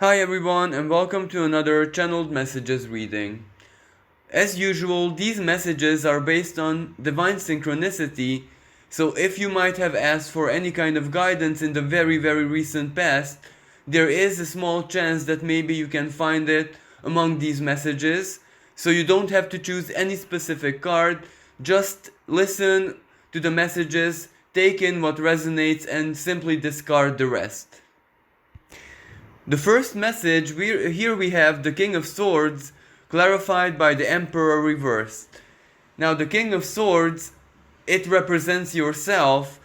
Hi everyone and welcome to another channeled messages reading. As usual, these messages are based on divine synchronicity, so if you might have asked for any kind of guidance in the very recent past, there is a small chance that maybe you can find it among these messages, so you don't have to choose any specific card, just listen to the messages, take in what resonates and simply discard the rest. The first message, here we have the King of Swords clarified by the Emperor reversed. Now the King of Swords, it represents yourself,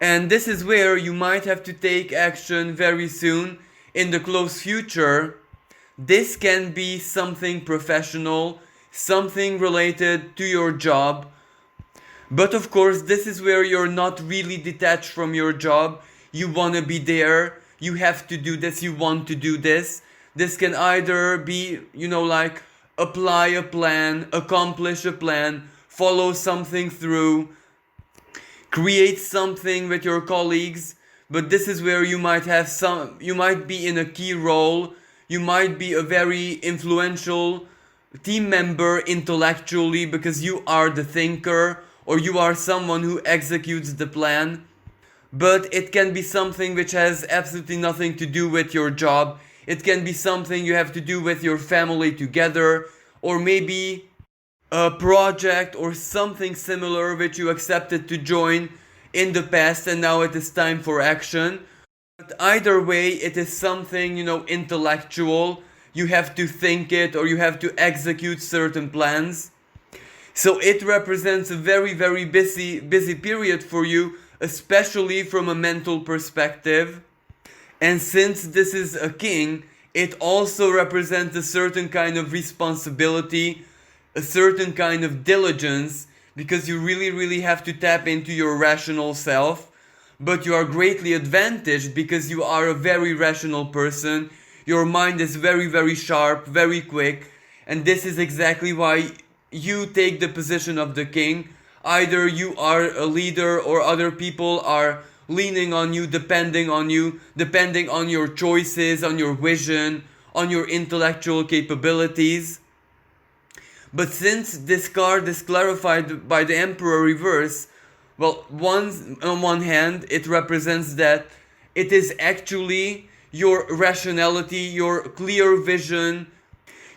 and this is where you might have to take action very soon in the close future. This can be something professional, something related to your job, but of course, this is where you're not really detached from your job. You want to be there. You have to do this. You want to do this. This can either be, like apply a plan, accomplish a plan, follow something through, create something with your colleagues. But this is where you might be in a key role. You might be a very influential team member intellectually because you are the thinker or you are someone who executes the plan, but it can be something which has absolutely nothing to do with your job. It can be something you have to do with your family together, or maybe a project or something similar which you accepted to join in the past and now it is time for action. But either way, it is something, intellectual. You have to think it or you have to execute certain plans. So it represents a very busy period for you, especially from a mental perspective. And since this is a king, it also represents a certain kind of responsibility, a certain kind of diligence, because you really have to tap into your rational self. But you are greatly advantaged because you are a very rational person. Your mind is very sharp, very quick, and this is exactly why you take the position of the king. Either you are a leader or other people are leaning on you, depending on your choices, on your vision, on your intellectual capabilities. But since this card is clarified by the Emperor reverse, well, on one hand, it represents that it is actually your rationality, your clear vision,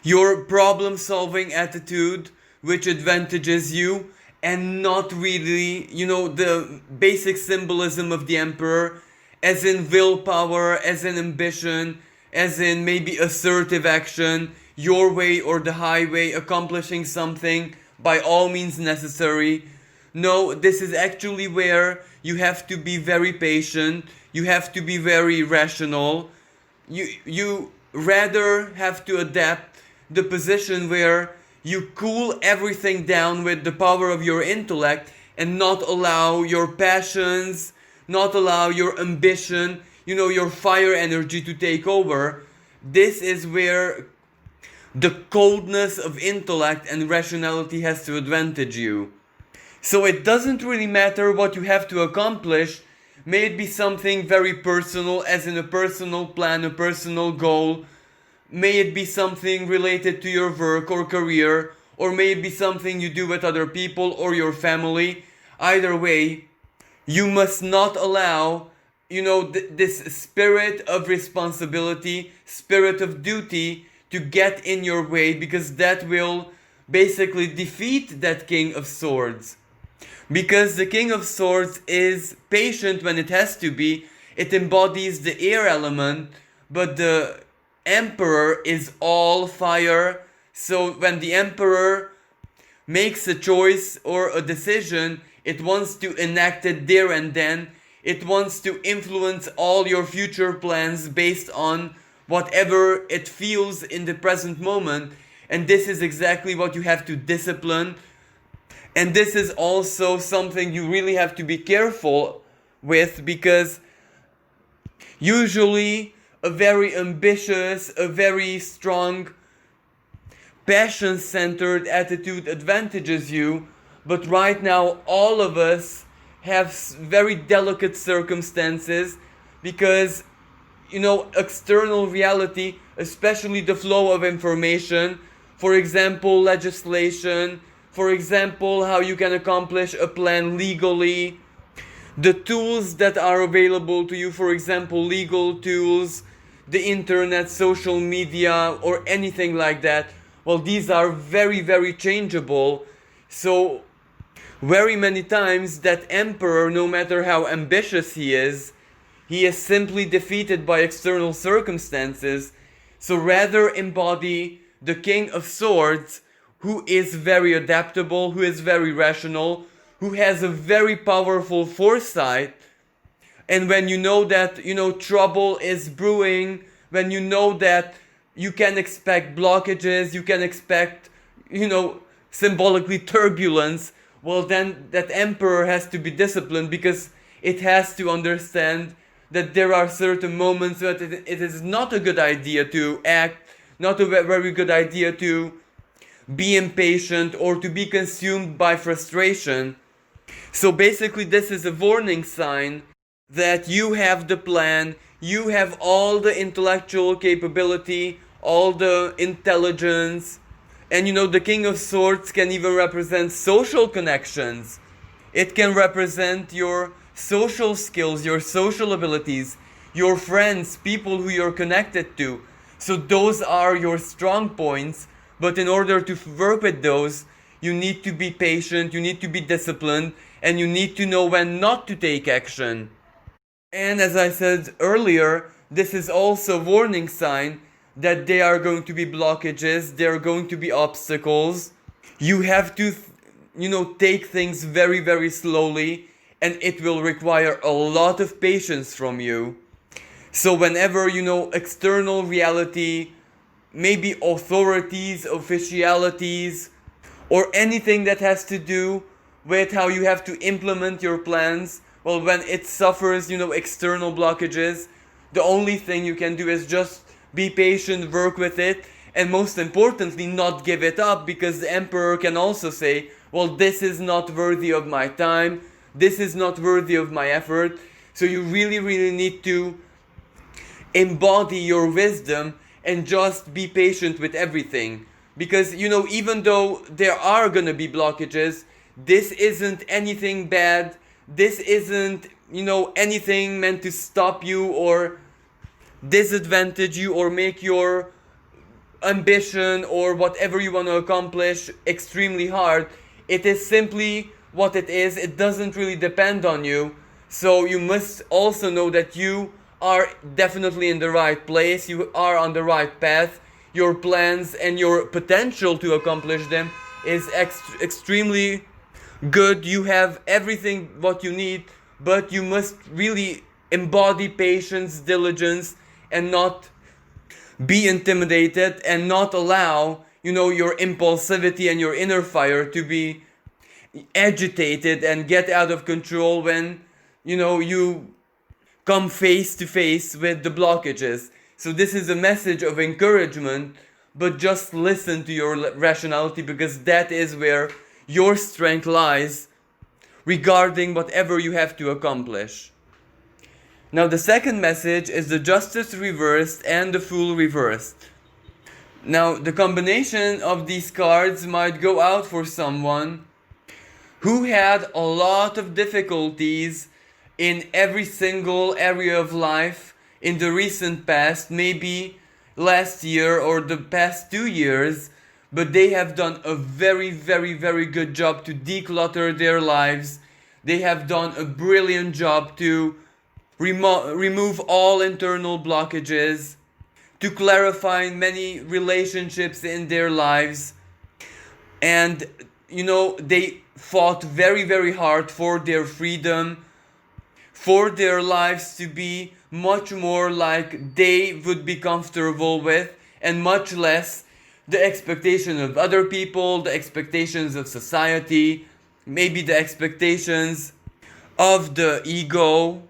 your problem solving attitude which advantages you, and not really, the basic symbolism of the emperor, as in willpower, as in ambition, as in maybe assertive action, your way or the highway, accomplishing something by all means necessary. No, this is actually where you have to be very patient, you have to be very rational. You rather have to adapt the position where you cool everything down with the power of your intellect and not allow your passions, not allow your ambition, your fire energy to take over. This is where the coldness of intellect and rationality has to advantage you. So it doesn't really matter what you have to accomplish. May it be something very personal, as in a personal plan, a personal goal. May it be something related to your work or career, or may it be something you do with other people or your family. Either way, you must not allow, this spirit of responsibility, spirit of duty to get in your way, because that will basically defeat that King of Swords. Because the King of Swords is patient when it has to be, it embodies the air element, but the Emperor is all fire. So when the Emperor makes a choice or a decision, it wants to enact it there and then. It wants to influence all your future plans based on whatever it feels in the present moment. And this is exactly what you have to discipline. And this is also something you really have to be careful with, because usually a very ambitious, a very strong, passion-centered attitude advantages you. But right now, all of us have very delicate circumstances, because external reality, especially the flow of information. For example, legislation. For example, how you can accomplish a plan legally. The tools that are available to you, for example, legal tools, the internet, social media, or anything like that. Well, these are very, very changeable. So, very many times that emperor, no matter how ambitious he is simply defeated by external circumstances. So rather embody the King of Swords, who is very adaptable, who is very rational, who has a very powerful foresight. And when you know that, trouble is brewing, when you know that you can expect blockages, you can expect, symbolically turbulence, well, then that emperor has to be disciplined, because it has to understand that there are certain moments that it is not a good idea to act, not a very good idea to be impatient or to be consumed by frustration. So basically, this is a warning sign that you have the plan, you have all the intellectual capability, all the intelligence, and the King of Swords can even represent social connections. It can represent your social skills, your social abilities, your friends, people who you're connected to. So those are your strong points, but in order to work with those, you need to be patient, you need to be disciplined, and you need to know when not to take action. And as I said earlier, this is also a warning sign that there are going to be blockages, there are going to be obstacles. You have to, take things very, very slowly, and it will require a lot of patience from you. So whenever, external reality, maybe authorities, officialities, or anything that has to do with how you have to implement your plans, well, when it suffers, external blockages, the only thing you can do is just be patient, work with it, and most importantly, not give it up, because the emperor can also say, well, this is not worthy of my time, this is not worthy of my effort. So you really, really need to embody your wisdom and just be patient with everything. Because, even though there are gonna be blockages, this isn't anything bad, this isn't, anything meant to stop you or disadvantage you or make your ambition or whatever you want to accomplish extremely hard. It is simply what it is. It doesn't really depend on you. So you must also know that you are definitely in the right place, you are on the right path. Your plans and your potential to accomplish them is extremely good. You have everything what you need, but you must really embody patience, diligence, and not be intimidated, and not allow, your impulsivity and your inner fire to be agitated and get out of control when, you come face to face with the blockages. So this is a message of encouragement, but just listen to your rationality, because that is where your strength lies regarding whatever you have to accomplish. Now the second message is the Justice reversed and the Fool reversed. Now the combination of these cards might go out for someone who had a lot of difficulties in every single area of life in the recent past, maybe last year or the past 2 years, but they have done a very, very, very good job to declutter their lives. They have done a brilliant job to remove all internal blockages, to clarify many relationships in their lives, and they fought very, very hard for their freedom, for their lives to be much more like they would be comfortable with, and much less the expectation of other people, the expectations of society, maybe the expectations of the ego,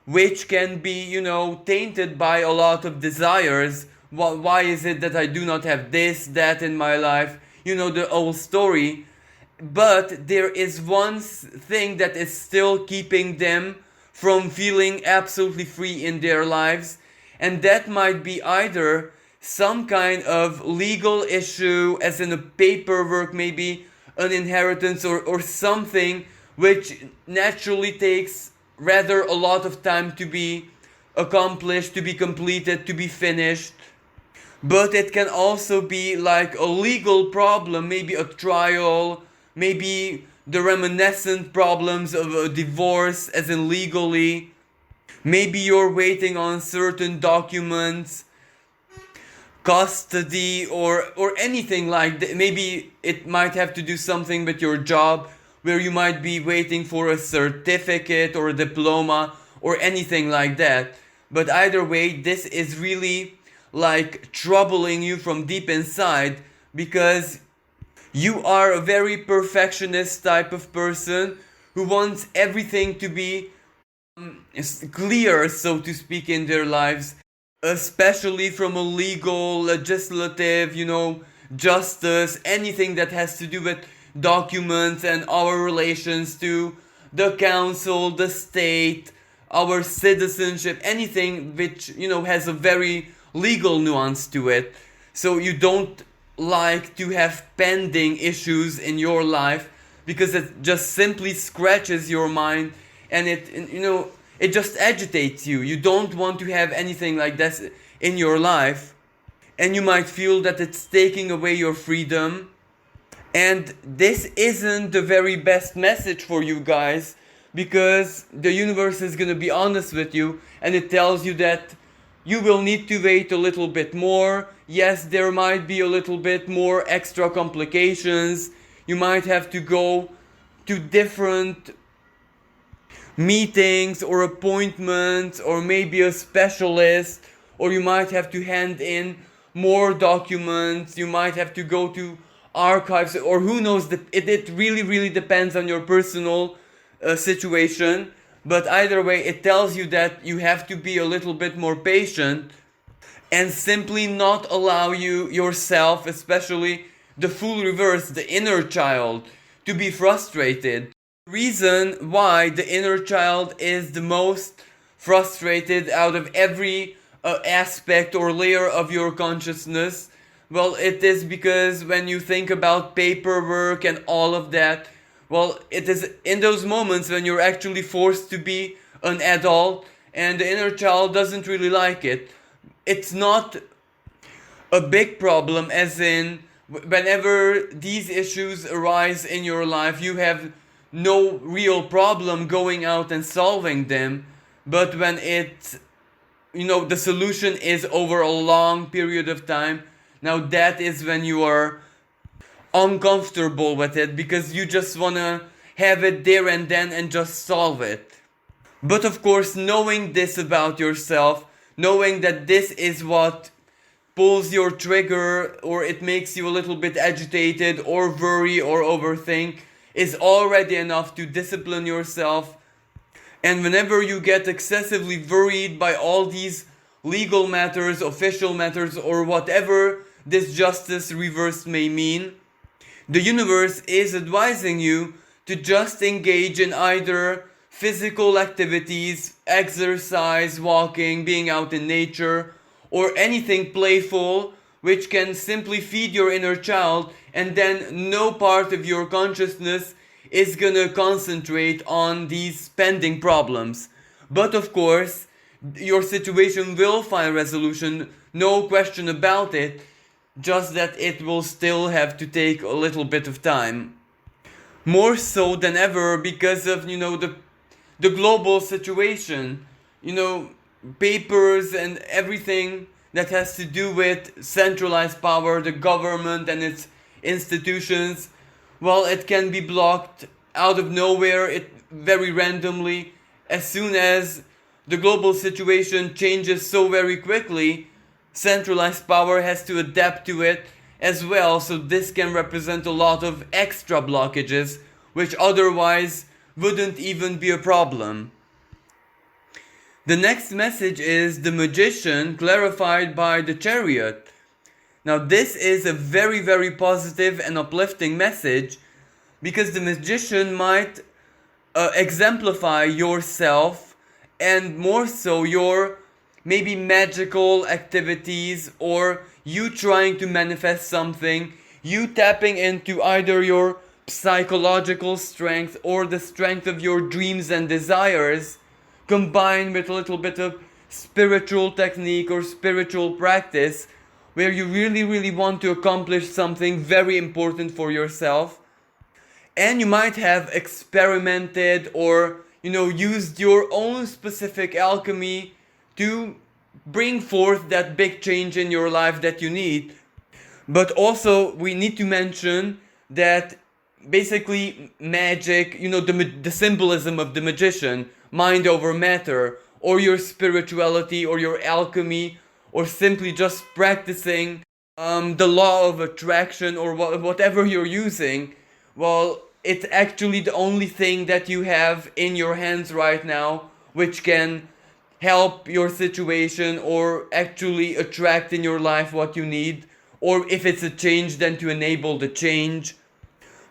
which can be, tainted by a lot of desires. Why is it that I do not have this, that in my life? The old story. But there is one thing that is still keeping them from feeling absolutely free in their lives, And that might be either some kind of legal issue, as in a paperwork, maybe an inheritance, or something which naturally takes rather a lot of time to be accomplished, to be completed, to be finished. But it can also be like a legal problem, maybe a trial, maybe the reminiscent problems of a divorce, as in legally. Maybe you're waiting on certain documents, custody, or anything like that. Maybe it might have to do something with your job, where you might be waiting for a certificate or a diploma or anything like that. But either way, this is really like troubling you from deep inside, because you are a very perfectionist type of person who wants everything to be clear, so to speak, in their lives, especially from a legal, legislative, justice, anything that has to do with documents and our relations to the council, the state, our citizenship, anything which, has a very legal nuance to it. So you don't like to have pending issues in your life, because it just simply scratches your mind, and it just agitates you. You don't want to have anything like this in your life, and you might feel that it's taking away your freedom. And this isn't the very best message for you guys, because the universe is gonna be honest with you, and it tells you that you will need to wait a little bit more. Yes, there might be a little bit more extra complications. You might have to go to different meetings or appointments, or maybe a specialist, or you might have to hand in more documents. You might have to go to archives, or who knows. It really, really depends on your personal situation. But either way, it tells you that you have to be a little bit more patient, and simply not allow yourself, especially the full reverse, the inner child, to be frustrated. The reason why the inner child is the most frustrated out of every aspect or layer of your consciousness, well, it is because when you think about paperwork and all of that, well, it is in those moments when you're actually forced to be an adult, and the inner child doesn't really like it. It's not a big problem, as in whenever these issues arise in your life, you have no real problem going out and solving them. But when the solution is over a long period of time, now that is when you are uncomfortable with it, because you just want to have it there and then and just solve it. But of course, knowing this about yourself, knowing that this is what pulls your trigger, or it makes you a little bit agitated or worry or overthink, is already enough to discipline yourself. And whenever you get excessively worried by all these legal matters, official matters, or whatever this justice reverse may mean, the universe is advising you to just engage in either physical activities, exercise, walking, being out in nature, or anything playful which can simply feed your inner child, and then no part of your consciousness is gonna concentrate on these pending problems. But of course, your situation will find resolution, no question about it, just that it will still have to take a little bit of time. More so than ever, because of the global situation, papers and everything that has to do with centralized power, the government and its institutions. Well, it can be blocked out of nowhere, very randomly, as soon as the global situation changes so very quickly. Centralized power has to adapt to it as well, so this can represent a lot of extra blockages, which otherwise wouldn't even be a problem. The next message is the Magician, clarified by the Chariot. Now this is a very, very positive and uplifting message, because the Magician might exemplify yourself, and more so your maybe magical activities, or you trying to manifest something, you tapping into either your psychological strength or the strength of your dreams and desires, combined with a little bit of spiritual technique or spiritual practice, where you really, really want to accomplish something very important for yourself. And you might have experimented or, used your own specific alchemy to bring forth that big change in your life that you need. But also, we need to mention that basically magic, the symbolism of the magician, mind over matter, or your spirituality or your alchemy, or simply just practicing the law of attraction or whatever you're using, well, it's actually the only thing that you have in your hands right now which can help your situation or actually attract in your life what you need, or if it's a change, then to enable the change.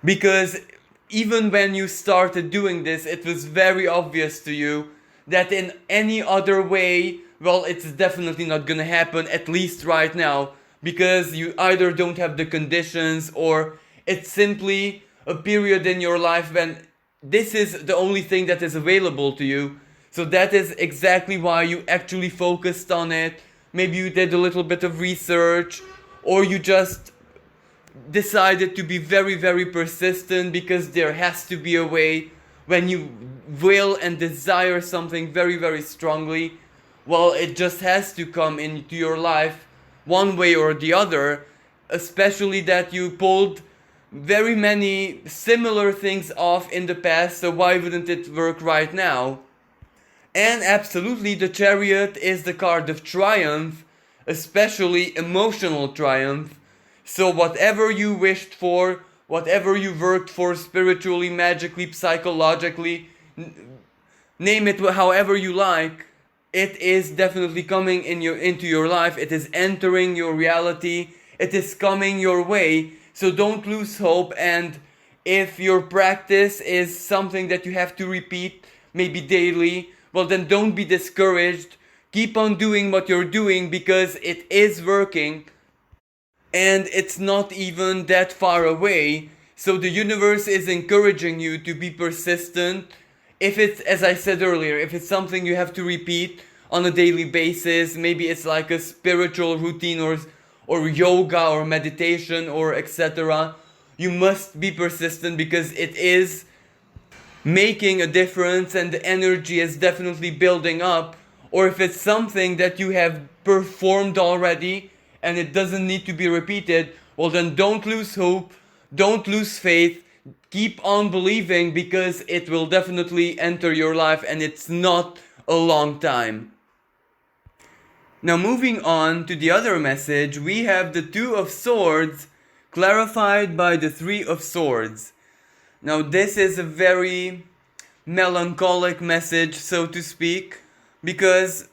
Because even when you started doing this, it was very obvious to you that in any other way, well, it's definitely not gonna happen, at least right now, because you either don't have the conditions or it's simply a period in your life when this is the only thing that is available to you. So that is exactly why you actually focused on it. Maybe you did a little bit of research, or you just decided to be very, very persistent because there has to be a way. When you will and desire something very, very strongly, well, it just has to come into your life one way or the other, especially that you pulled very many similar things off in the past, so why wouldn't it work right now? And absolutely, the Chariot is the card of triumph, especially emotional triumph. So whatever you wished for, whatever you worked for spiritually, magically, psychologically, name it however you like, it is definitely coming into your life. It is entering your reality. It is coming your way. So don't lose hope. And if your practice is something that you have to repeat, maybe daily, well, then don't be discouraged. Keep on doing what you're doing because it is working. And it's not even that far away. So the universe is encouraging you to be persistent. If it's, as I said earlier, if it's something you have to repeat on a daily basis, maybe it's like a spiritual routine or yoga or meditation or etc. You must be persistent because it is making a difference and the energy is definitely building up. Or if it's something that you have performed already and it doesn't need to be repeated, well, then don't lose hope, don't lose faith, keep on believing because it will definitely enter your life and it's not a long time. Now moving on to the other message, we have the Two of Swords clarified by the Three of Swords. Now this is a very melancholic message, so to speak, because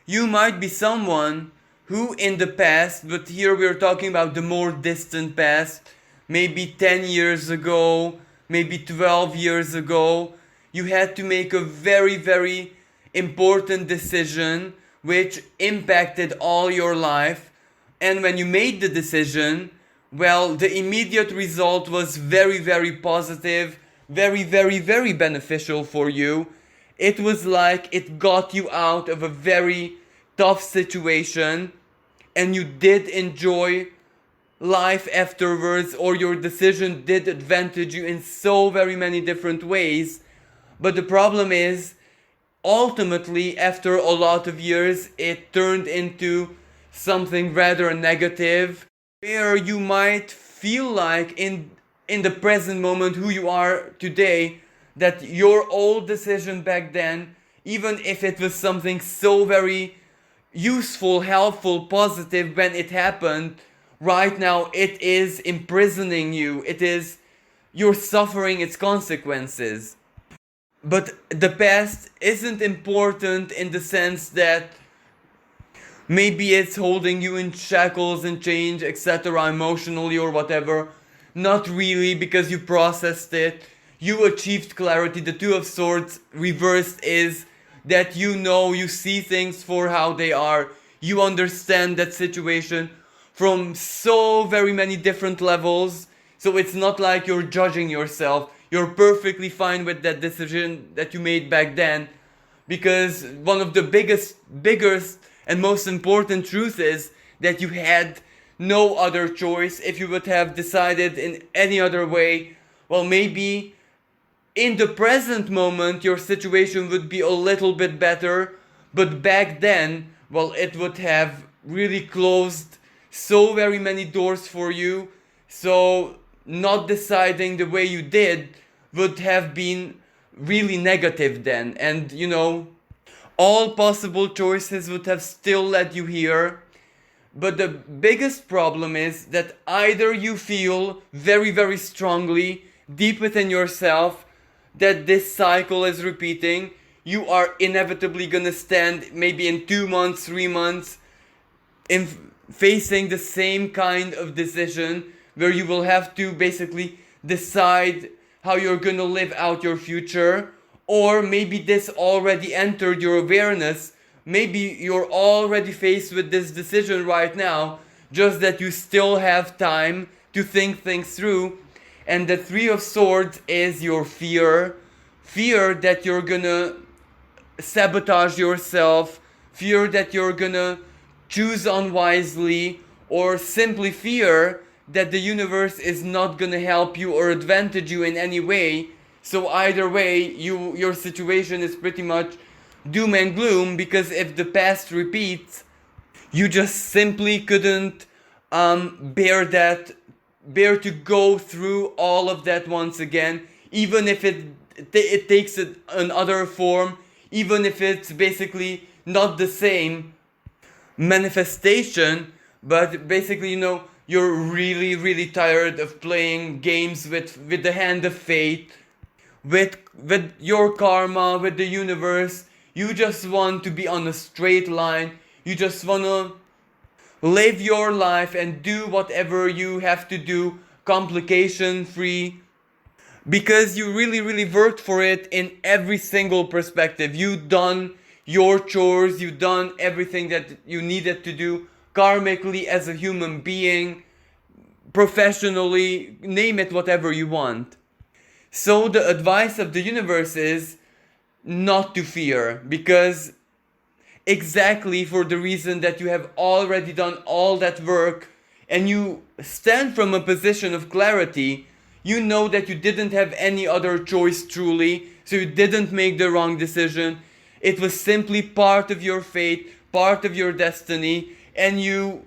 you might be someone who in the past, but here we're talking about the more distant past, maybe 10 years ago, maybe 12 years ago, you had to make a very, very important decision which impacted all your life. And when you made the decision, well, the immediate result was very, very positive, very, very, very beneficial for you. It was like it got you out of a very tough situation and you did enjoy life afterwards, or your decision did advantage you in so very many different ways. But the problem is, ultimately, after a lot of years, it turned into something rather negative, where you might feel like in the present moment who you are today, that your old decision back then, even if it was something so very useful, helpful, positive when it happened, right now it is imprisoning you. You're suffering its consequences. But the past isn't important in the sense that maybe it's holding you in shackles and chains, etc., emotionally or whatever. Not really, because you processed it. You achieved clarity. The Two of Swords reversed is that you see things for how they are. You understand that situation from so very many different levels. So it's not like you're judging yourself. You're perfectly fine with that decision that you made back then. Because one of the biggest and most important truth is that you had no other choice. If you would have decided in any other way, well, maybe in the present moment your situation would be a little bit better, but back then, well, it would have really closed so very many doors for you. So not deciding the way you did would have been really negative then, and all possible choices would have still led you here. But the biggest problem is that either you feel very, very strongly deep within yourself that this cycle is repeating. You are inevitably gonna stand maybe in 2 months, 3 months in facing the same kind of decision where you will have to basically decide how you're gonna live out your future. Or maybe this already entered your awareness. Maybe you're already faced with this decision right now, just that you still have time to think things through. And the Three of Swords is your fear. Fear that you're gonna sabotage yourself. Fear that you're gonna choose unwisely. Or simply fear that the universe is not gonna help you or advantage you in any way. So either way, your situation is pretty much doom and gloom, because if the past repeats, you just simply couldn't bear to go through all of that once again, even if it takes another form, even if it's basically not the same manifestation, but basically you're really, really tired of playing games with the hand of fate, with your karma, with the universe. You just want to be on a straight line. You just want to live your life and do whatever you have to do, complication free, because you really, really worked for it in every single perspective. You've done your chores, you've done everything that you needed to do karmically as a human being, professionally, name it, whatever you want. So the advice of the universe is not to fear, because exactly for the reason that you have already done all that work and you stand from a position of clarity. You know that you didn't have any other choice truly, so you didn't make the wrong decision. It was simply part of your fate, part of your destiny, and you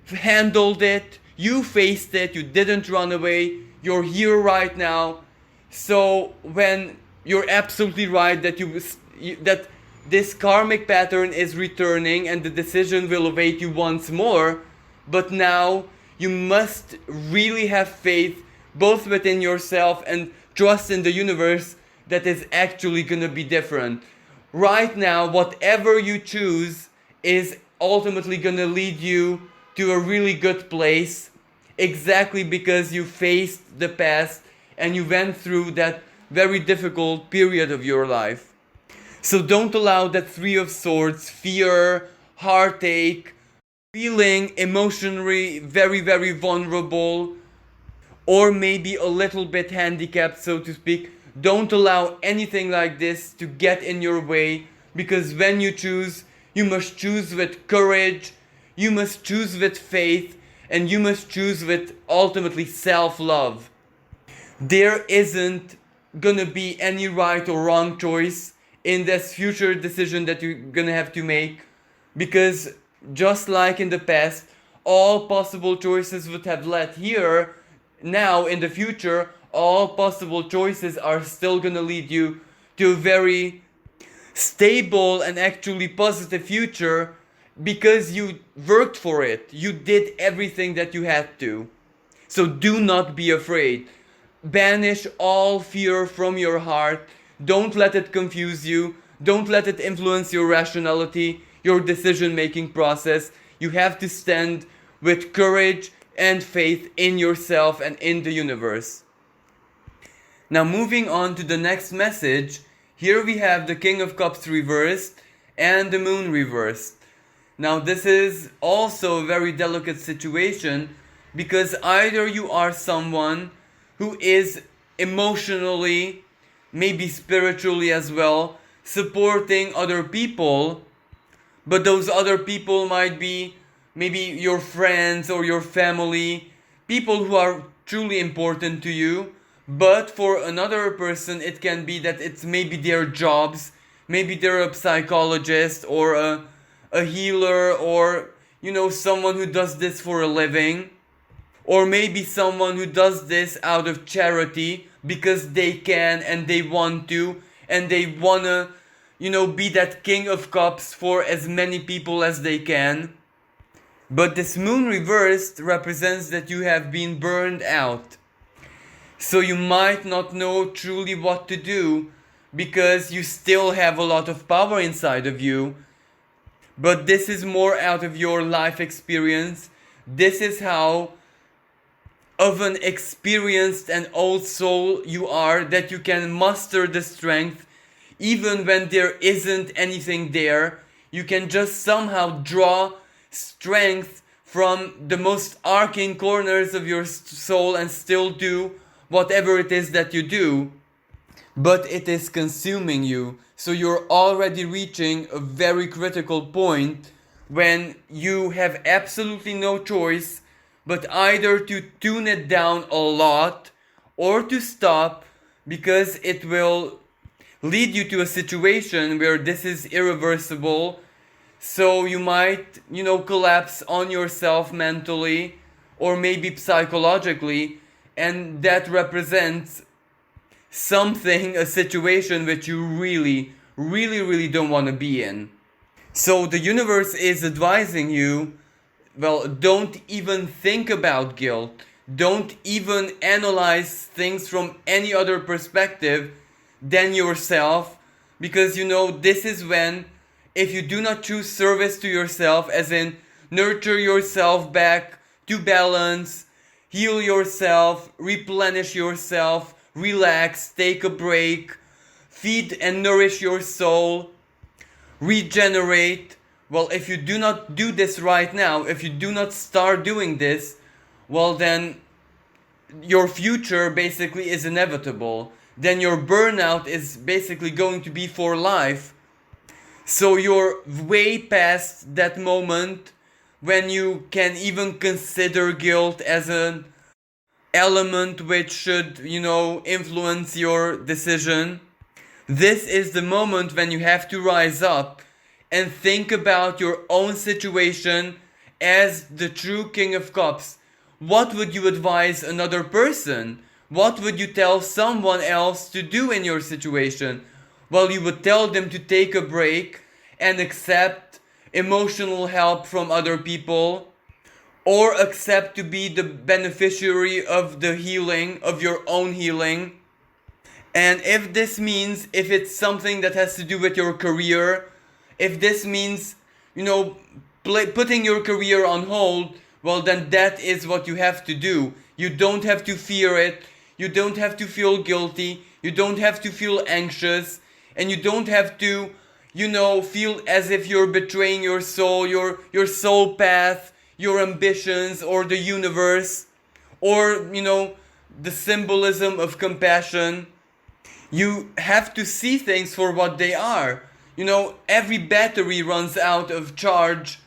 handled it, you faced it, you didn't run away, you're here right now. So when you're absolutely right that this karmic pattern is returning and the decision will await you once more, but now you must really have faith both within yourself and trust in the universe that is actually gonna be different. Right now, whatever you choose is ultimately gonna lead you to a really good place, exactly because you faced the past and you went through that very difficult period of your life. So don't allow that Three of Swords, fear, heartache, feeling emotionally very, very vulnerable, or maybe a little bit handicapped, so to speak. Don't allow anything like this to get in your way, because when you choose, you must choose with courage, you must choose with faith, and you must choose with ultimately self-love. There isn't gonna be any right or wrong choice in this future decision that you're gonna have to make, because just like in the past, all possible choices would have led here. Now in the future, all possible choices are still gonna lead you to a very stable and actually positive future, because you worked for it. You did everything that you had to. So do not be afraid. Banish all fear from your heart. Don't let it confuse you. Don't let it influence your rationality, your decision-making process. You have to stand with courage and faith in yourself and in the universe. Now moving on to the next message, Here we have the King of Cups reversed and the Moon reversed. Now this is also a very delicate situation, because either you are someone who is emotionally, maybe spiritually as well, supporting other people, but those other people might be maybe your friends or your family, people who are truly important to you. But for another person, it can be that it's maybe their jobs, maybe they're a psychologist or a healer, or someone who does this for a living, or maybe someone who does this out of charity because they can and they want to, and they wanna be that King of Cups for as many people as they can. But this Moon reversed represents that you have been burned out. So you might not know truly what to do, because you still have a lot of power inside of you. But this is more out of your life experience. This is how of an experienced and old soul you are, that you can muster the strength even when there isn't anything there. You can just somehow draw strength from the most arcane corners of your soul and still do whatever it is that you do. But it is consuming you. So you're already reaching a very critical point when you have absolutely no choice but either to tune it down a lot or to stop, because it will lead you to a situation where this is irreversible. So you might, collapse on yourself mentally or maybe psychologically, and that represents something, a situation which you really, really, really don't want to be in. So the universe is advising you, well, don't even think about guilt. Don't even analyze things from any other perspective than yourself. Because this is when, if you do not choose service to yourself, as in nurture yourself back to balance, heal yourself, replenish yourself, relax, take a break, feed and nourish your soul, regenerate. Well, if you do not do this right now, if you do not start doing this, well then your future basically is inevitable. Then your burnout is basically going to be for life. So you're way past that moment when you can even consider guilt as an element which should, influence your decision. This is the moment when you have to rise up and think about your own situation as the true King of Cups. What would you advise another person? What would you tell someone else to do in your situation? Well, you would tell them to take a break and accept emotional help from other people, or accept to be the beneficiary of the healing, of your own healing. And if it's something that has to do with your career, if this means, putting your career on hold, well then that is what you have to do. You don't have to fear it. You don't have to feel guilty. You don't have to feel anxious. And you don't have to, feel as if you're betraying your soul, your soul path, your ambitions, or the universe, or, the symbolism of compassion. You have to see things for what they are. Every battery runs out of charge.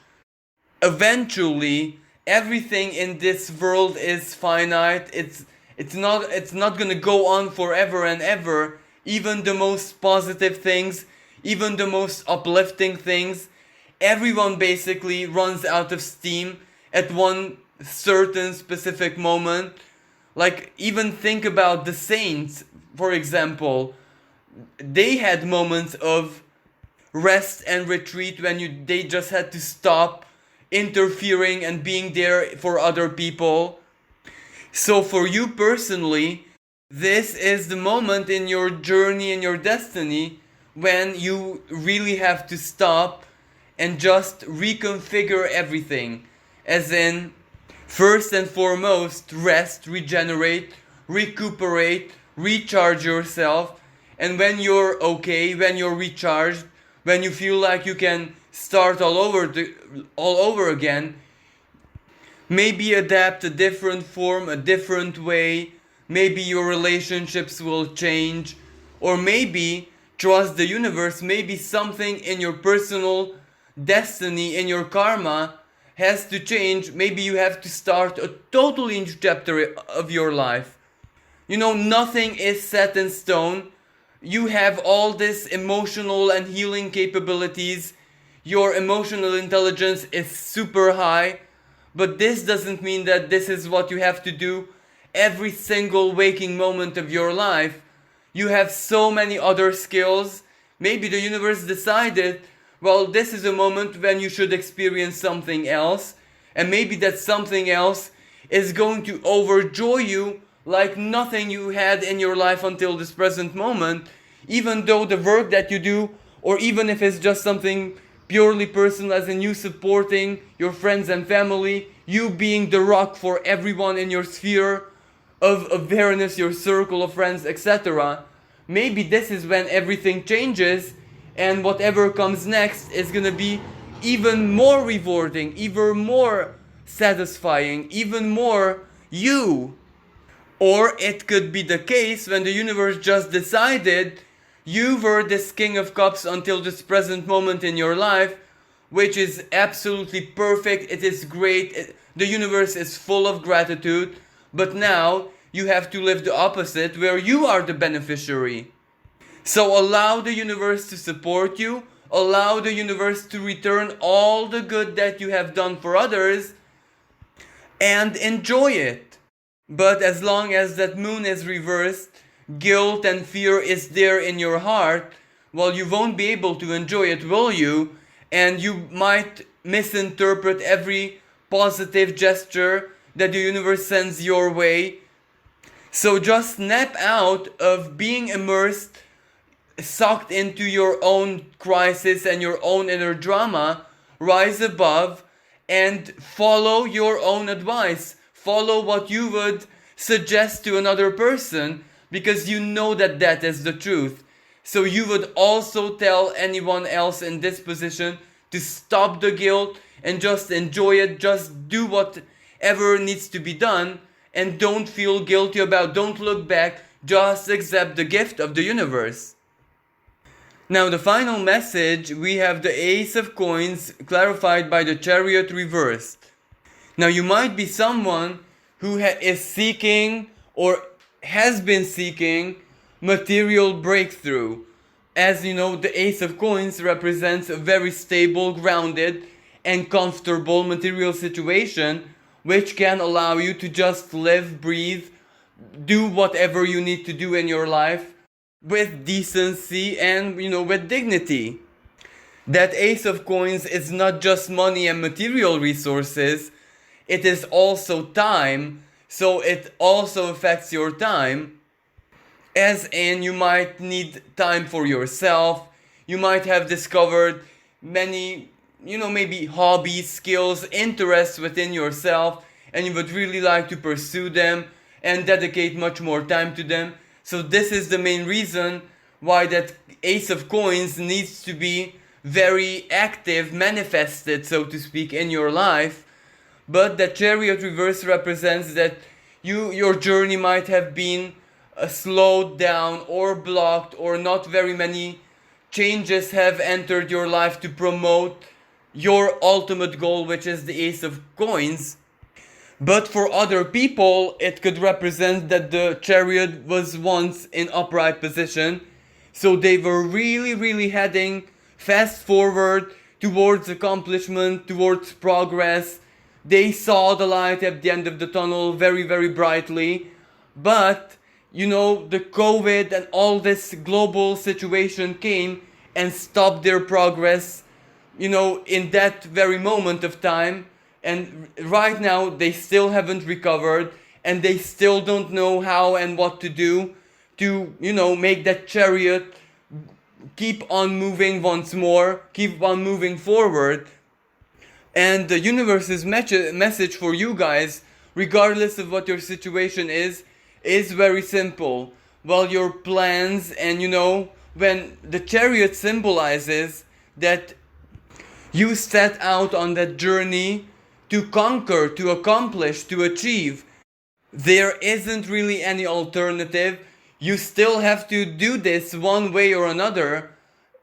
Eventually, everything in this world is finite. It's not gonna go on forever and ever. Even the most positive things, even the most uplifting things, everyone basically runs out of steam at one certain specific moment. Like, even think about the saints, for example. They had moments of rest and retreat when they just had to stop interfering and being there for other people. So for you personally, this is the moment in your journey and your destiny when you really have to stop and just reconfigure everything. As in, first and foremost, rest, regenerate, recuperate, recharge yourself, and when you're okay, when you're recharged, when you feel like you can start all over again, maybe adapt a different form, a different way. Maybe your relationships will change, or maybe trust the universe. Maybe something in your personal destiny, in your karma, has to change. Maybe you have to start a totally new chapter of your life. Nothing is set in stone. You have all this emotional and healing capabilities. Your emotional intelligence is super high. But this doesn't mean that this is what you have to do every single waking moment of your life. You have so many other skills. Maybe the universe decided, well, this is a moment when you should experience something else. And maybe that something else is going to overjoy you like nothing you had in your life until this present moment. Even though the work that you do, or even if it's just something purely personal, as in you supporting your friends and family, you being the rock for everyone in your sphere of awareness, your circle of friends, etc. Maybe this is when everything changes, and whatever comes next is gonna be even more rewarding, even more satisfying, even more you. Or it could be the case when the universe just decided you were this King of Cups until this present moment in your life, which is absolutely perfect. It is great. The universe is full of gratitude. But now you have to live the opposite, where you are the beneficiary. So allow the universe to support you. Allow the universe to return all the good that you have done for others, and enjoy it. But as long as that moon is reversed, guilt and fear is there in your heart, well, you won't be able to enjoy it, will you? And you might misinterpret every positive gesture that the universe sends your way. So just snap out of being immersed, sucked into your own crisis and your own inner drama. Rise above and follow your own advice. Follow what you would suggest to another person, because you know that that is the truth. So you would also tell anyone else in this position to stop the guilt and just enjoy it. Just do whatever needs to be done, and don't feel guilty don't look back, just accept the gift of the universe. Now the final message, we have the Ace of Coins clarified by the Chariot reversed. Now you might be someone who is seeking or has been seeking material breakthrough. As you know, the Ace of Coins represents a very stable, grounded, and comfortable material situation, which can allow you to just live, breathe, do whatever you need to do in your life with decency and, with dignity. That Ace of Coins is not just money and material resources, it is also time. So it also affects your time, as in you might need time for yourself. You might have discovered many, maybe hobbies, skills, interests within yourself, and you would really like to pursue them and dedicate much more time to them. So this is the main reason why that Ace of Coins needs to be very active, manifested, so to speak, in your life. But the Chariot reverse represents that your journey might have been slowed down or blocked, or not very many changes have entered your life to promote your ultimate goal, which is the Ace of Coins. But for other people, it could represent that the Chariot was once in upright position, so they were really, really heading fast forward towards accomplishment, towards progress. They saw the light at the end of the tunnel very, very brightly. But, the COVID and all this global situation came and stopped their progress, in that very moment of time. And right now, they still haven't recovered, and they still don't know how and what to do to, make that chariot keep on moving once more, keep on moving forward. And the universe's message for you guys, regardless of what your situation is very simple. well, your plans, and when the chariot symbolizes that you set out on that journey to conquer, to accomplish, to achieve. There isn't really any alternative. You still have to do this one way or another.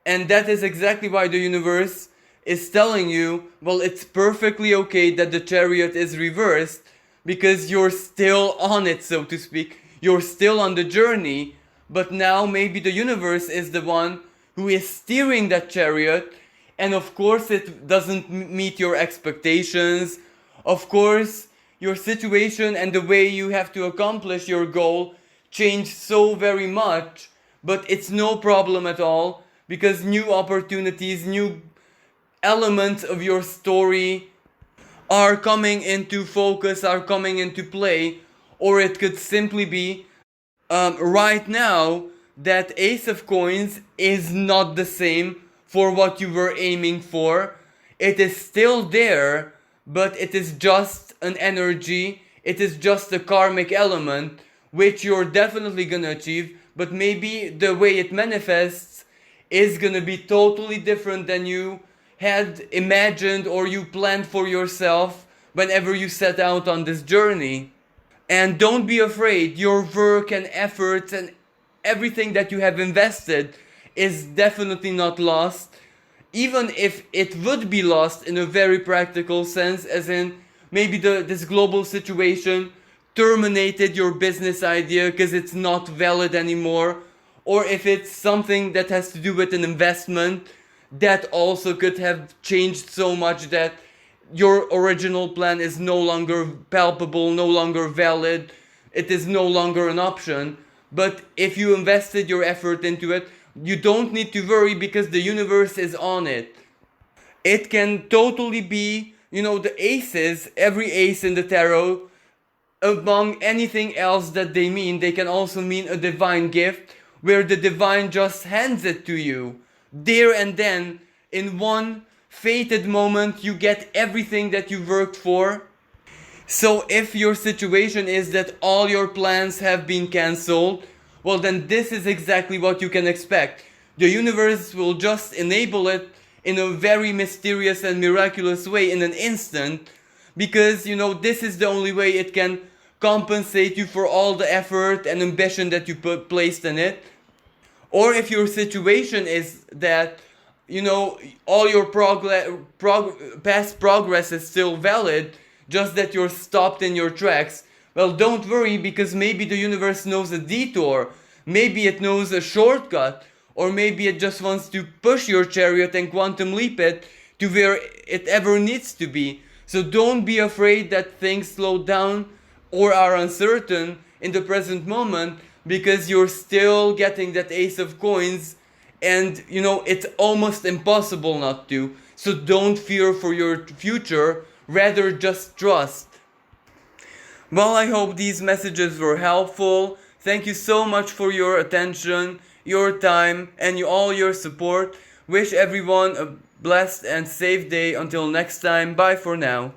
And that is exactly why the universe is telling you, well, it's perfectly okay that the chariot is reversed because you're still on it, so to speak. You're still on the journey, but now maybe the universe is the one who is steering that chariot. And of course, it doesn't meet your expectations. Of course, your situation and the way you have to accomplish your goal change so very much, but it's no problem at all because new opportunities, new elements of your story are coming into focus, are coming into play, or it could simply be right now that Ace of Coins is not the same for what you were aiming for. It is still there, but it is just an energy, it is just a karmic element which you're definitely gonna achieve, but maybe the way it manifests is gonna be totally different than you had imagined or you planned for yourself whenever you set out on this journey. And don't be afraid, your work and efforts and everything that you have invested is definitely not lost. Even if it would be lost in a very practical sense, as in maybe this global situation terminated your business idea because it's not valid anymore, or if it's something that has to do with an investment, that also could have changed so much that your original plan is no longer palpable, no longer valid, it is no longer an option. But if you invested your effort into it, you don't need to worry because the universe is on it. It can totally be, the aces, every ace in the tarot, among anything else that they mean, they can also mean a divine gift where the divine just hands it to you. There and then, in one fated moment, you get everything that you worked for. So if your situation is that all your plans have been cancelled, well then this is exactly what you can expect. The universe will just enable it in a very mysterious and miraculous way in an instant, because this is the only way it can compensate you for all the effort and ambition that you placed in it. Or if your situation is that all your past progress is still valid, just that you're stopped in your tracks, well, don't worry, because maybe the universe knows a detour, maybe it knows a shortcut, or maybe it just wants to push your chariot and quantum leap it to where it ever needs to be. So don't be afraid that things slow down or are uncertain in the present moment, because you're still getting that Ace of Coins, and it's almost impossible not to. So don't fear for your future, rather just trust. Well, I hope these messages were helpful. Thank you so much for your attention, your time, and all your support. Wish everyone a blessed and safe day. Until next time, bye for now.